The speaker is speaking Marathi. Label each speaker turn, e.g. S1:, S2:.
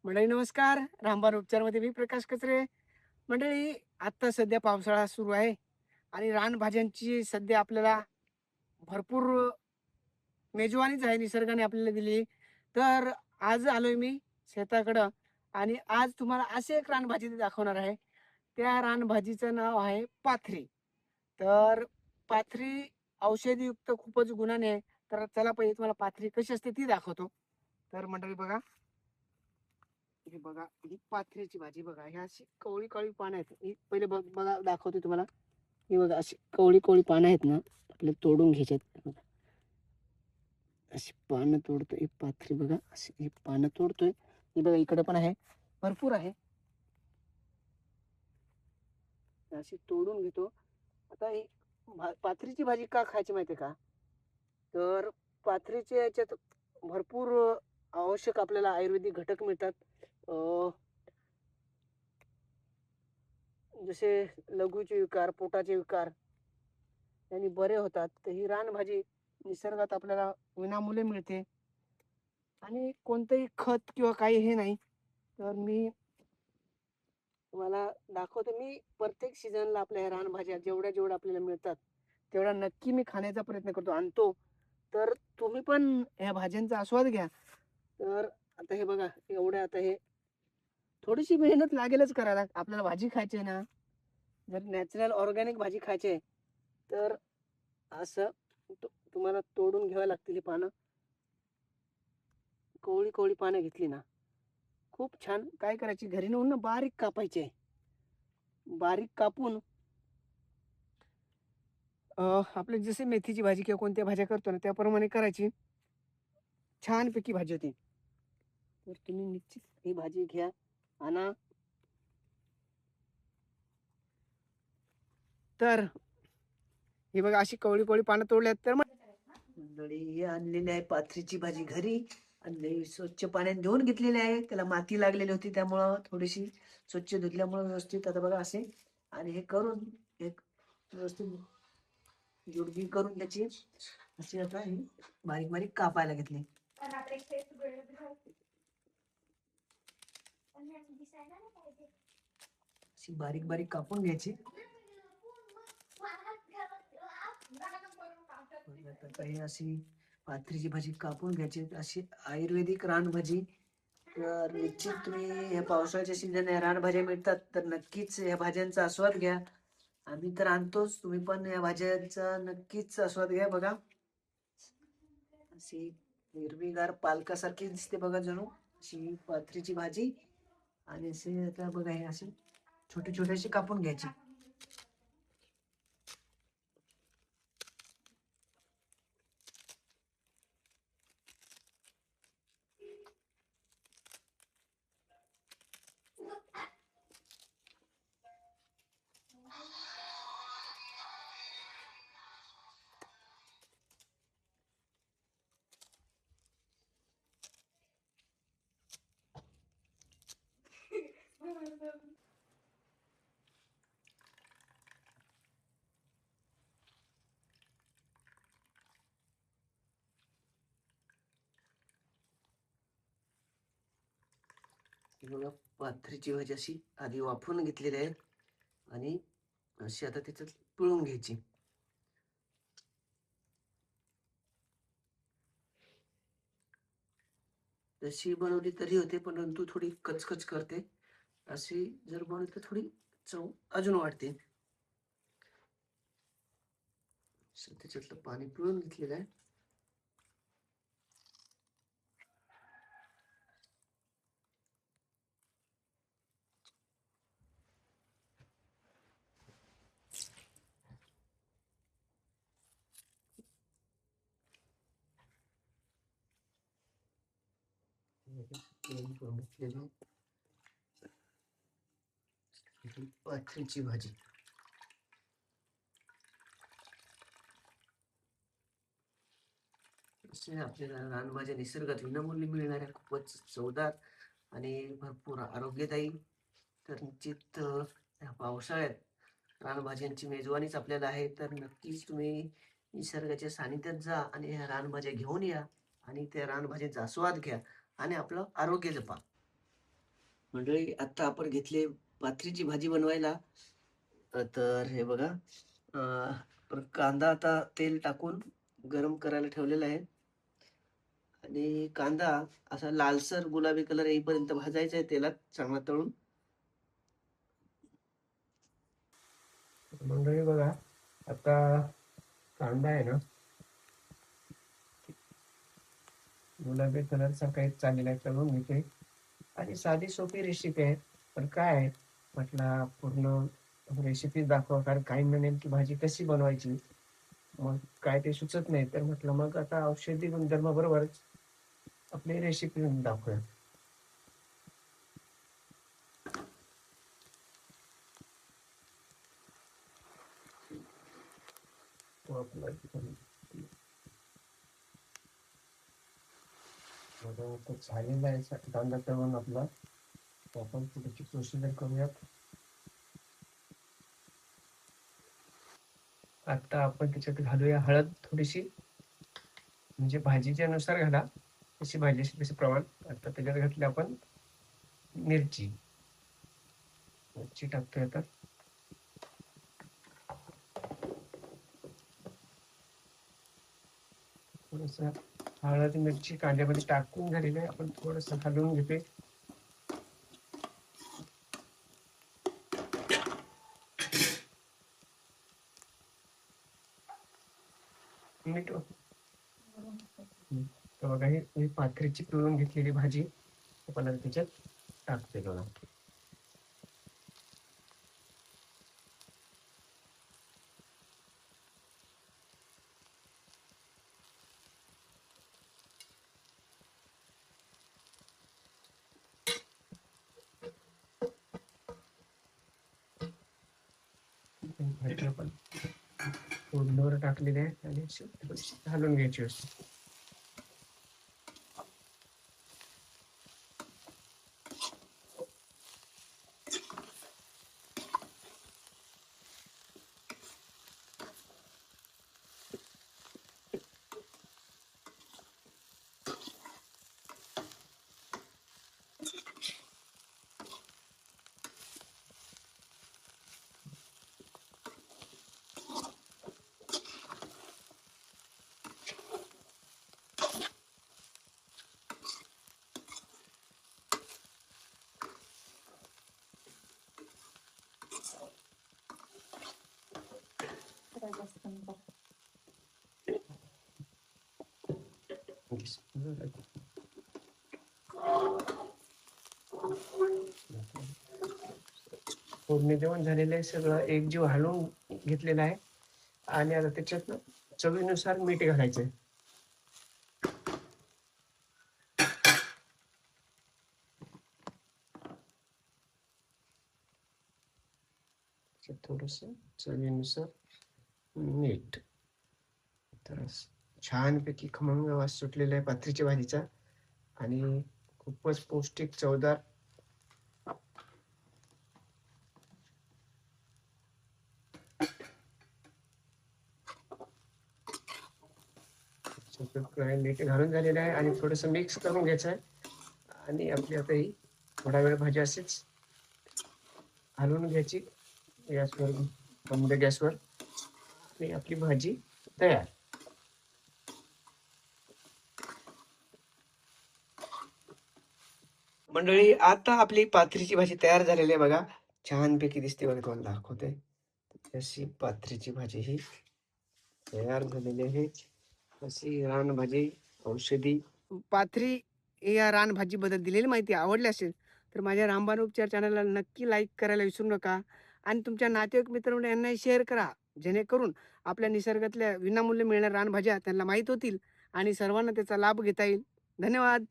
S1: मंडळी नमस्कार. रामबाण उपचारमध्ये मी प्रकाश कचरे. मंडळी, आत्ता सध्या पावसाळा सुरू आहे आणि रानभाज्यांची सध्या आपल्याला भरपूर मेजवानीच आहे निसर्गाने आपल्याला दिली. तर आज आलोय मी शेताकडं आणि आज तुम्हाला असे एक रानभाजी दाखवणार आहे. त्या रानभाजीचं नाव आहे पाथरी. तर पाथरी औषधीयुक्त खूपच गुणाने आहे. तर चला पहिले तुम्हाला पाथरी कशी असते ती दाखवतो. तर मंडळी बघा, हे बघा, ही पाथरीची भाजी बघा. ह्या अशी कवळी कवळी पानं आहेत. ही पहिले बघा दाखवतो तुम्हाला. ही बघा अशी कवळी कवळी पानं आहेत ना, आपल्याला तोडून घ्यायची आहेत. बघा, अशी पानं तोडतोय. ही पाथरी बघा, अशी ही पानं तोडतोय. ही बघा इकडे पण आहे, भरपूर आहे. अशी तोडून घेतो. आता ही पाथरीची भाजी का खायची माहिती आहे का? तर पाथरीच्या याच्यात भरपूर आवश्यक आपल्याला आयुर्वेदिक घटक मिळतात. जसे लघवीचे विकार, पोटाचे विकार यांनी बरे होतात. तर ही रानभाजी निसर्गात आपल्याला विनामूल्य मिळते आणि कोणतंही खत किंवा काही हे नाही. तर मी तुम्हाला दाखवतो. मी प्रत्येक सीझनला आपल्या ह्या रानभाज्या जेवढ्या जेवढ्या आपल्याला मिळतात तेवढ्या नक्की मी खाण्याचा प्रयत्न करतो, आणतो. तर तुम्ही पण ह्या भाज्यांचा आस्वाद घ्या. तर आता हे बघा, एवढ्या आता हे थोडीशी मेहनत लागेलच करायला. आपल्याला भाजी खायची आहे ना, जर नॅचरल ऑर्गॅनिक भाजी खायची आहे तर असं तुम्हाला तोडून घ्यावं लागतील ही पानं. कोवळी कोवळी पानं घेतली ना, खूप छान. काय करायची, घरी नेऊन ना बारीक कापायचे. बारीक कापून आपले जसे मेथीची भाजी किंवा कोणत्या भाज्या करतो ना त्याप्रमाणे करायची. छानपैकी भाजी होती. तर तुम्ही निश्चित ही भाजी घ्या, आणा. तर ही बघा अशी कवळी कवळी पानं तोडल्यात. तर मंडळी, ही आणलेली आहे पाथरीची भाजी घरी. आणली, स्वच्छ पाण्यात धुवून घेतलेली आहे. त्याला माती लागलेली होती त्यामुळं थोडीशी स्वच्छ धुतल्यामुळे व्यवस्थित आता बघा असे. आणि हे करून एक व्यवस्थित जुडगी करून त्याची अशी आता ही बारीक बारीक कापायला घेतली. अशी बारीक बारीक कापून घ्यायची. काही अशी पाथरीची भाजी कापून घ्यायची. अशी आयुर्वेदिक रानभाजी. तर निश्चित तुम्ही या पावसाळ्याच्या सीजन या रानभाज्या मिळतात तर नक्कीच या भाज्यांचा आस्वाद घ्या. आम्ही तर आणतोच, तुम्ही पण या भाज्यांचा नक्कीच आस्वाद घ्या. बघा अशी हिरवीगार पालकासारखी दिसते बघा, जणू अशी पाथरीची भाजी. आणि असे आता बघा हे असे छोटे छोटे असे कापून घ्यायचे. बघा, पाथरीची भाजी अशी आधी वाफवून घेतलेली आहे आणि अशी आता त्याच्यात पिळून घ्यायची. तशी बनवली तरी होते, परंतु थोडी कचकच करते. अशी जर बनवली तर थोडी चव अजून वाढते. त्याच्यातलं पाणी पिळून घेतलेलं आहे. करून घेतलेली पाथरीची भाजी. आपल्याला रानभाज्या निसर्गात विनामूल्य मिळणाऱ्या खूपच चवदार आणि भरपूर आरोग्यदायी. तर निश्चित या पावसाळ्यात रानभाज्यांची मेजवानीच आपल्याला आहे. तर नक्कीच तुम्ही निसर्गाच्या सानिध्यात जा आणि ह्या रानभाज्या घेऊन या आणि त्या रानभाज्यांचा आस्वाद घ्या आणि आपलं आरोग्य जपा.
S2: मंडळी आता आपण घेतली पाथरीची भाजी बनवायला. तर हे बघा, पण कांदा आता तेल टाकून गरम करायला ठेवलेला आहे आणि कांदा असा लालसर गुलाबी कलर येईपर्यंत भाजायचा आहे तेलात चांगला तळून. मंडळी बघा, आता कांदा आहे ना गुलाबी कलरचा काही चाललेला आहे, तळून घेते. आणि साधी सोपी रेसिपी आहे, पण काय आहे म्हटलं पूर्ण रेसिपी दाखवा, कारण काहींना नेमकी भाजी कशी बनवायची मग काय ते सुचत नाही. तर म्हटलं मग आता औषधी गुणधर्माबरोबरच आपली रेसिपी दाखवूया. तो आपला आता झालेला आहे कांदा तळून आपला. तो आपण पुढची प्रोसिजर करूयात. आता आपण त्याच्यात घालूया हळद थोडीशी, म्हणजे भाजीच्या नुसार घाला, जशी भाजी असेल तसे प्रमाण. आता त्याच्यात घातली आपण मिरची. मिरची टाकतोय आता. थोडस हळद मिरची कांद्यामध्ये टाकून झालेलं आहे, आपण थोडस हलवून घेतोय. मीठ. तर बघा, ही पाथरीची पिळून घेतलेली भाजी आपण त्याच्यात टाकते बघा. भाजी आपण फोडणीवर टाकलेली आहे आणि घालून घ्यायची असते. फोडणी देऊन झालेलं आहे, सगळं एकजीव हलवून घेतलेला आहे. आणि आता त्याच्यात चवीनुसार मीठ घालायचंय. थोडस चवीनुसार मीठ. तर छानपैकी खमंग वास सुटलेला आहे पाथरीच्या भाजीचा आणि खूपच पौष्टिक चवदार. मीठ घालून झालेलं आहे आणि थोडस मिक्स करून घ्यायचं आहे. आणि आपली आता ही थोडा वेळ भाजी असेच हलवून घ्यायची गॅसवर, बंद गॅसवर, आणि आपली भाजी तयार. मंडळी आता आपली पाथरीची भाजी तयार झालेली आहे बघा. छानपैकी दिसते बघा, तुम्हाला दाखवते. अशी पाथरीची भाजी ही तयार झालेली आहे. अशी रानभाजी औषधी पाथरी या रानभाजीबद्दल दिलेली माहिती आवडली असेल तर माझ्या रामबाण उपचार चॅनलला नक्की लाईक करायला विसरू नका. आणि तुमच्या नातेवाईक मित्रांना यांनाही शेअर करा, जेणेकरून आपल्या निसर्गातल्या विनामूल्य मिळणाऱ्या रानभाज्या त्यांना माहीत होतील आणि सर्वांना त्याचा लाभ घेता येईल. धन्यवाद.